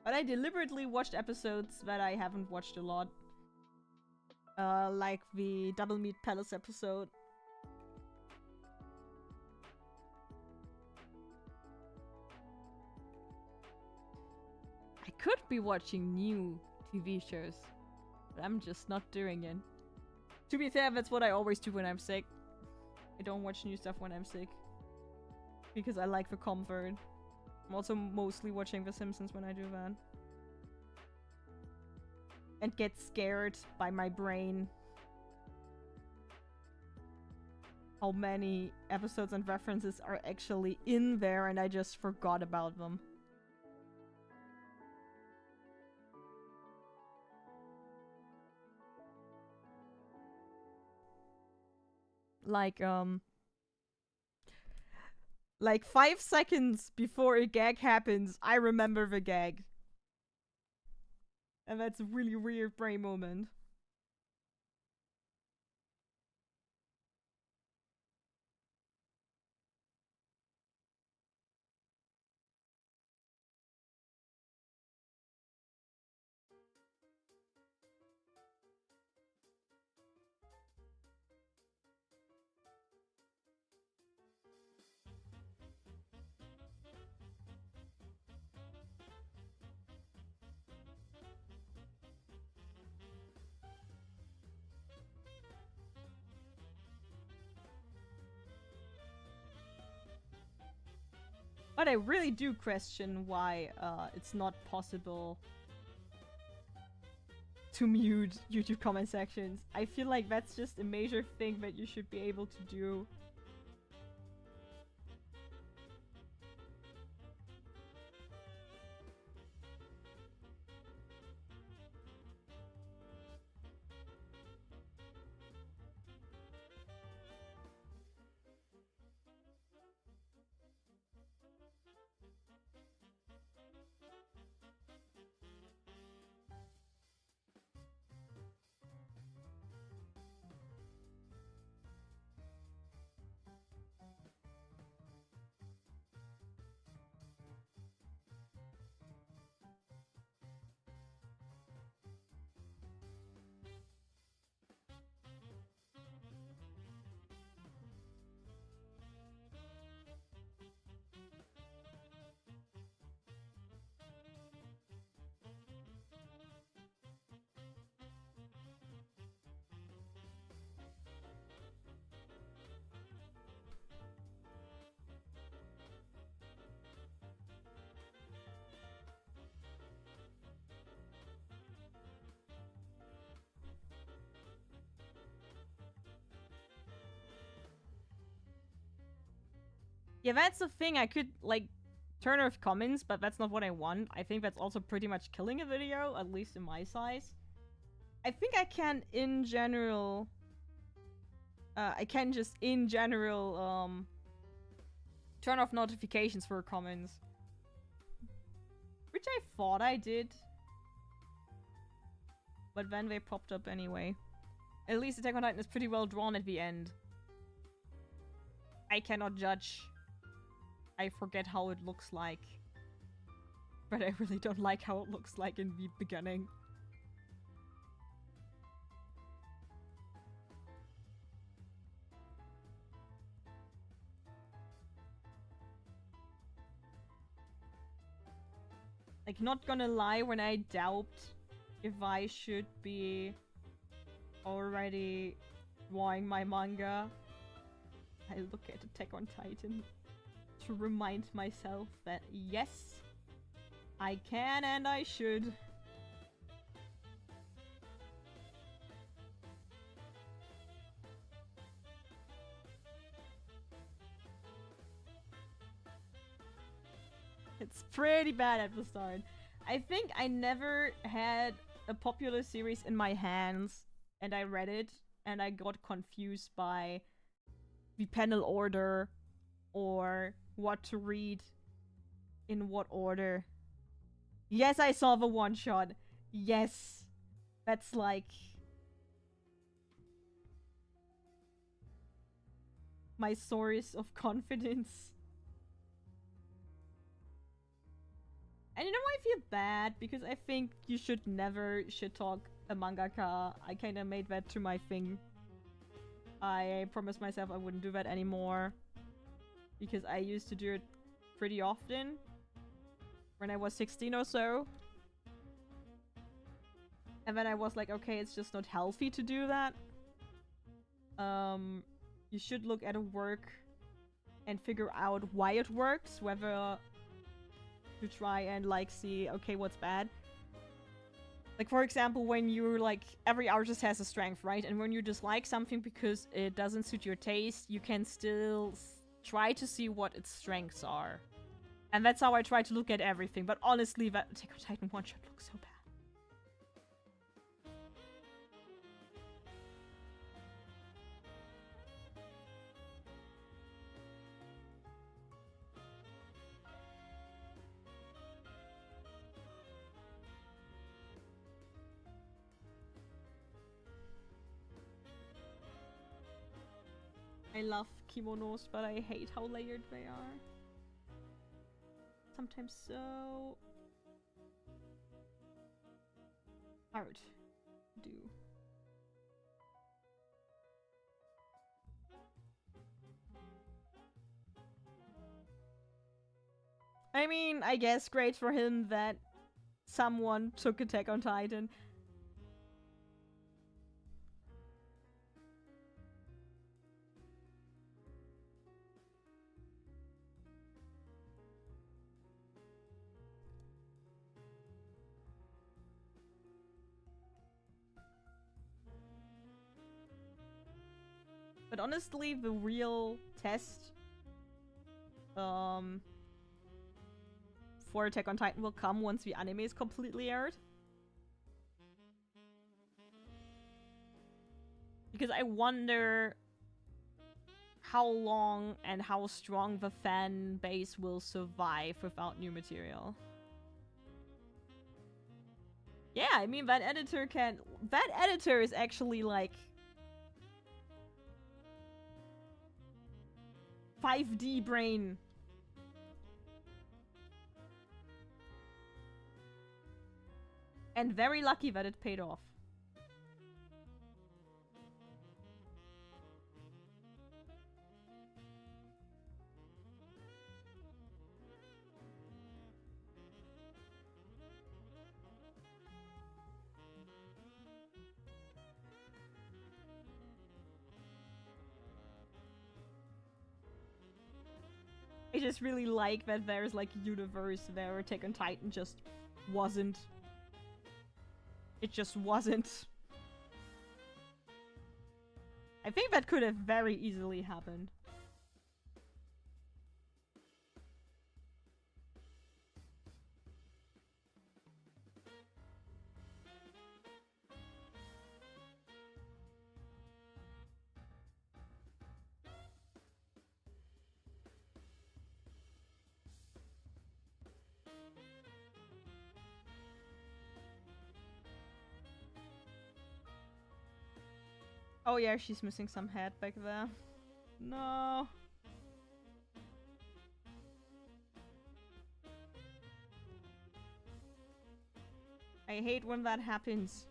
Speaker 1: But I deliberately watched episodes that I haven't watched a lot. like the Double Meat Palace episode. I could be watching new TV shows, but I'm just not doing it. To be fair, that's what I always do when I'm sick. I don't watch new stuff when I'm sick. Because I like the comfort. I'm also mostly watching The Simpsons when I do that. And get scared by my brain. How many episodes and references are actually in there and I just forgot about them. Like 5 seconds before a gag happens, I remember the gag. And that's a really weird brain moment. But I really do question why it's not possible to mute YouTube comment sections. I feel like that's just a major thing that you should be able to do. Yeah, that's the thing. I could, like, turn off comments, but that's not what I want. I think that's also pretty much killing a video, at least in my size. I think I can, in general... I can just, in general, turn off notifications for comments. Which I thought I did. But then they popped up anyway. At least Attack on Titan is pretty well drawn at the end. I cannot judge. I forget how it looks like. But I really don't like how it looks like in the beginning. Like, not gonna lie, when I doubt if I should be already drawing my manga, I look at Attack on Titan to remind myself that yes, I can and I should. It's pretty bad at the start. I think I never had a popular series in my hands and I read it and I got confused by the panel order or what to read in what order. Yes, I saw the one shot. Yes. That's like my source of confidence. And you know, I feel bad because I think you should never shit talk a mangaka. I kind of made that to my thing. I promised myself I wouldn't do that anymore. Because I used to do it pretty often. When I was 16 or so. And then I was like, okay, it's just not healthy to do that. You should look at a work and figure out why it works. Whether to try and, like, see, okay, what's bad. Like, for example, when you're, like, every artist has a strength, right? And when you dislike something because it doesn't suit your taste, you can still try to see what its strengths are. And that's how I try to look at everything. But honestly, that Attack on Titan one-shot looks so bad. I love kimonos, but I hate how layered they are. Sometimes so hard to do. I mean, I guess great for him that someone took Attack on Titan. But honestly, the real test for Attack on Titan will come once the anime is completely aired. Because I wonder how long and how strong the fan base will survive without new material. Yeah, I mean, that editor can... That editor is actually, like... 5D brain. And very lucky that it paid off. I just really like that there's, like, a universe where Attack on Titan just wasn't. It just wasn't. I think that could have very easily happened. Oh yeah, she's missing some head back there. No. I hate when that happens.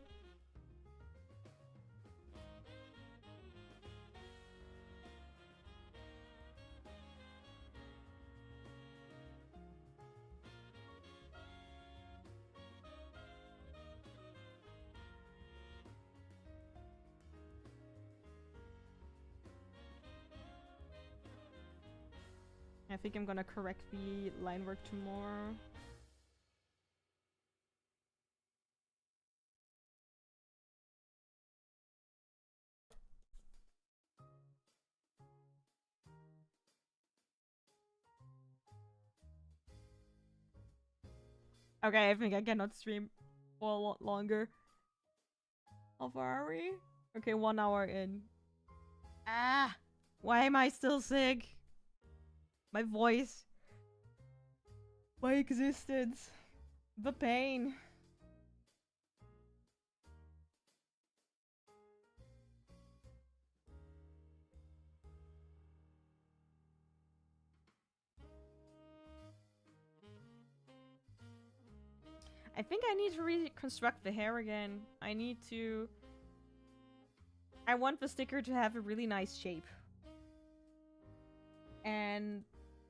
Speaker 1: I think I'm gonna correct the line work tomorrow. Okay, I think I cannot stream for a lot longer. How far are we? Okay, 1 hour in. Ah! Why am I still sick? My voice. My existence. The pain. I think I need to reconstruct the hair again. I need to... I want the sticker to have a really nice shape. And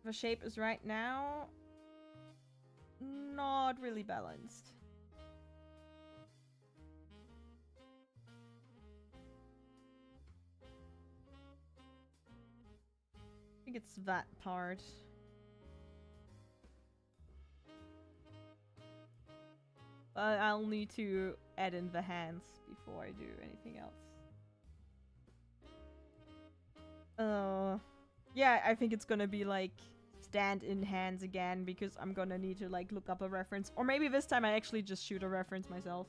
Speaker 1: the shape is right now not really balanced. I think it's that part. But I'll need to add in the hands before I do anything else. Yeah, I think it's gonna be like stand-in hands again because I'm gonna need to like look up a reference. Or maybe this time I actually just shoot a reference myself.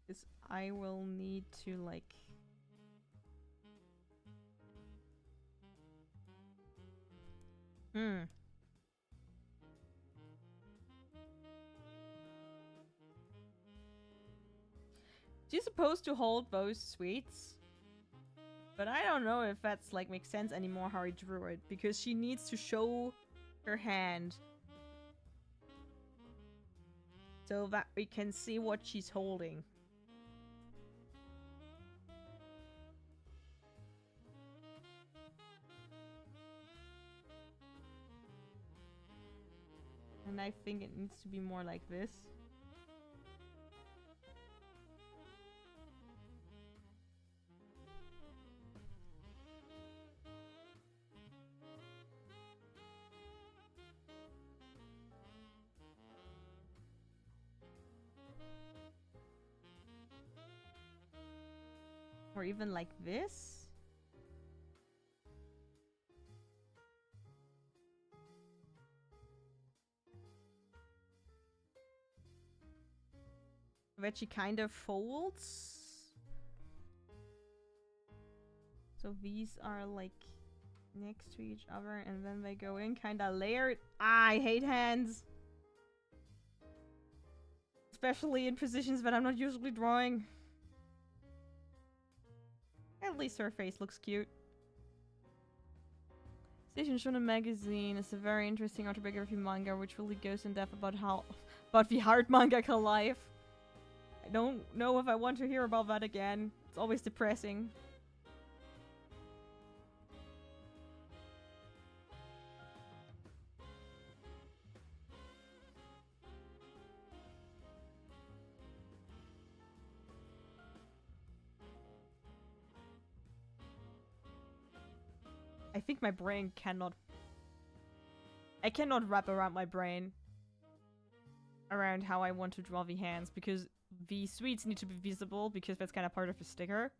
Speaker 1: Because I will need to like... She's supposed to hold both sweets. But I don't know if that's like makes sense anymore how I drew it. Because she needs to show her hand. So that we can see what she's holding. And I think it needs to be more like this. Or even like this. That she kind of folds. So these are like next to each other and then they go in kind of layered. Ah, I hate hands. Especially in positions that I'm not usually drawing. At least her face looks cute. Station Shonen Magazine is a very interesting autobiography manga which really goes in depth about the hard mangaka life. I don't know if I want to hear about that again. It's always depressing. I think my brain cannot... I cannot wrap around my brain around how I want to draw the hands because the sweets need to be visible because that's kind of part of the sticker.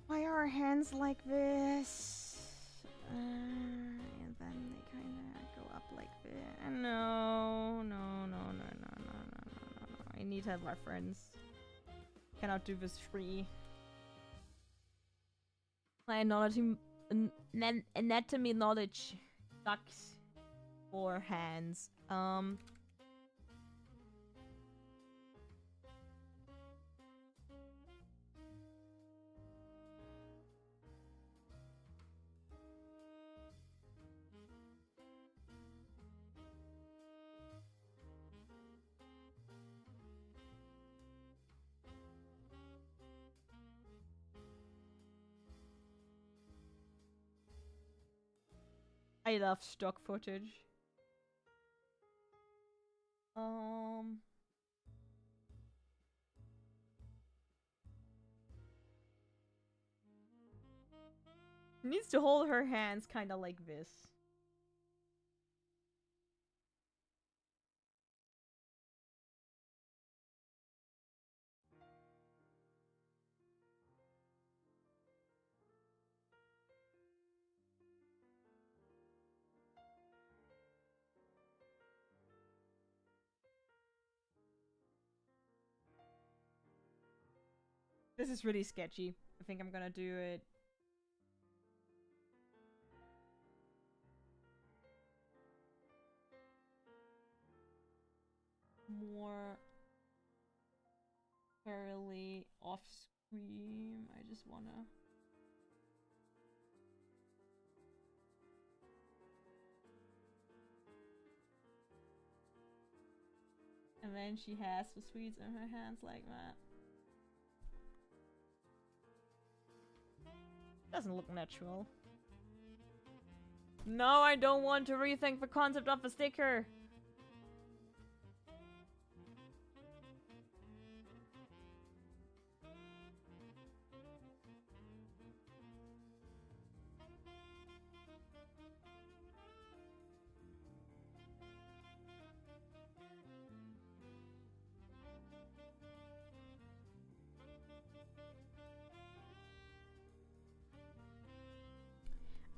Speaker 1: Why are our hands like this? And then they kind of go up like this. No. I need to have reference. Cannot do this free. My anatomy knowledge sucks for hands. I love stock footage. Needs to hold her hands kind of like this. This is really sketchy. I think I'm gonna do it. More fairly off screen. I just wanna. And then she has the sweets in her hands like that. Doesn't look natural. No, I don't want to rethink the concept of a sticker.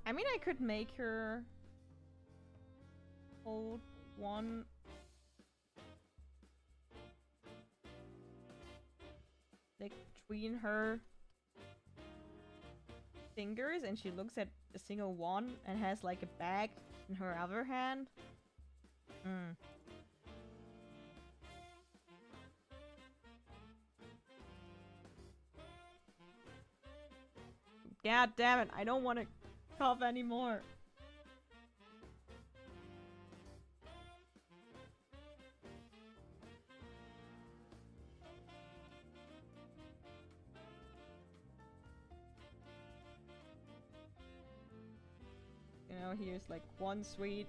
Speaker 1: I mean, I could make her hold one like between her fingers, and she looks at a single one and has like a bag in her other hand. God damn it, I don't want to cough anymore. You know, here's like one sweet.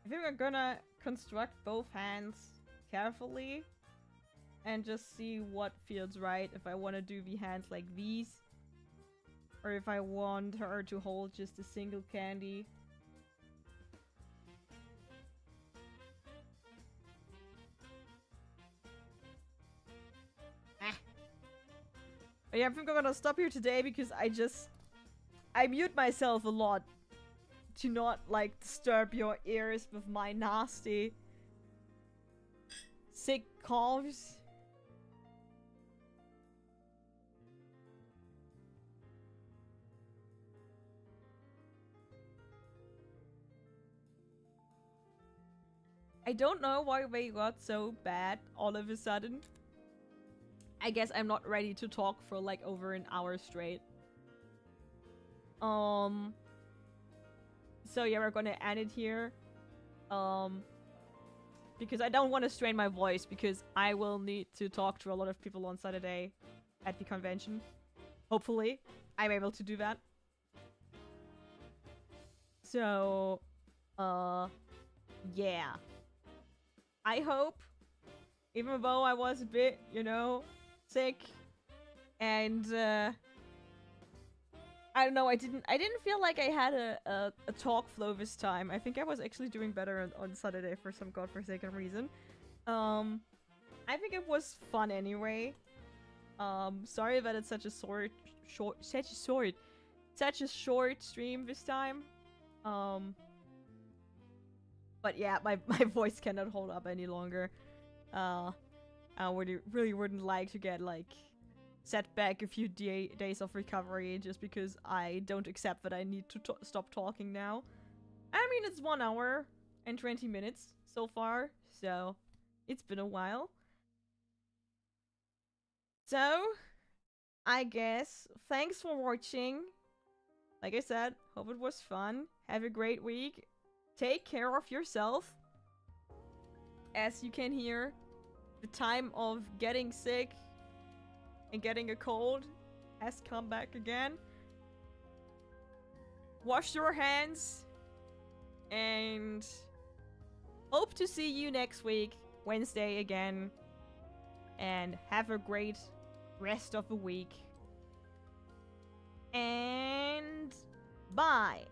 Speaker 1: I think I'm gonna construct both hands carefully and just see what feels right. If I want to do the hands like these, or if I want her to hold just a single candy. But yeah, I think I'm gonna stop here today because I mute myself a lot to not, like, disturb your ears with my nasty, sick coughs. I don't know why they got so bad all of a sudden. I guess I'm not ready to talk for, like, over an hour straight. So yeah, we're gonna end it here. Because I don't want to strain my voice, because I will need to talk to a lot of people on Saturday at the convention. Hopefully, I'm able to do that. So, yeah. I hope, even though I was a bit, you know, sick, and I don't know, I didn't feel like I had a talk flow this time. I think I was actually doing better on Saturday for some godforsaken reason. I think it was fun anyway. Sorry that it's such a short stream this time. But yeah, my voice cannot hold up any longer. I really wouldn't like to get, like, set back a few days of recovery just because I don't accept that I need to stop talking now. I mean, it's 1 hour and 20 minutes so far, so it's been a while. So, I guess, thanks for watching. Like I said, hope it was fun. Have a great week. Take care of yourself. As you can hear, the time of getting sick and getting a cold has come back again. Wash your hands, and hope to see you next week, Wednesday again. And have a great rest of the week. and bye.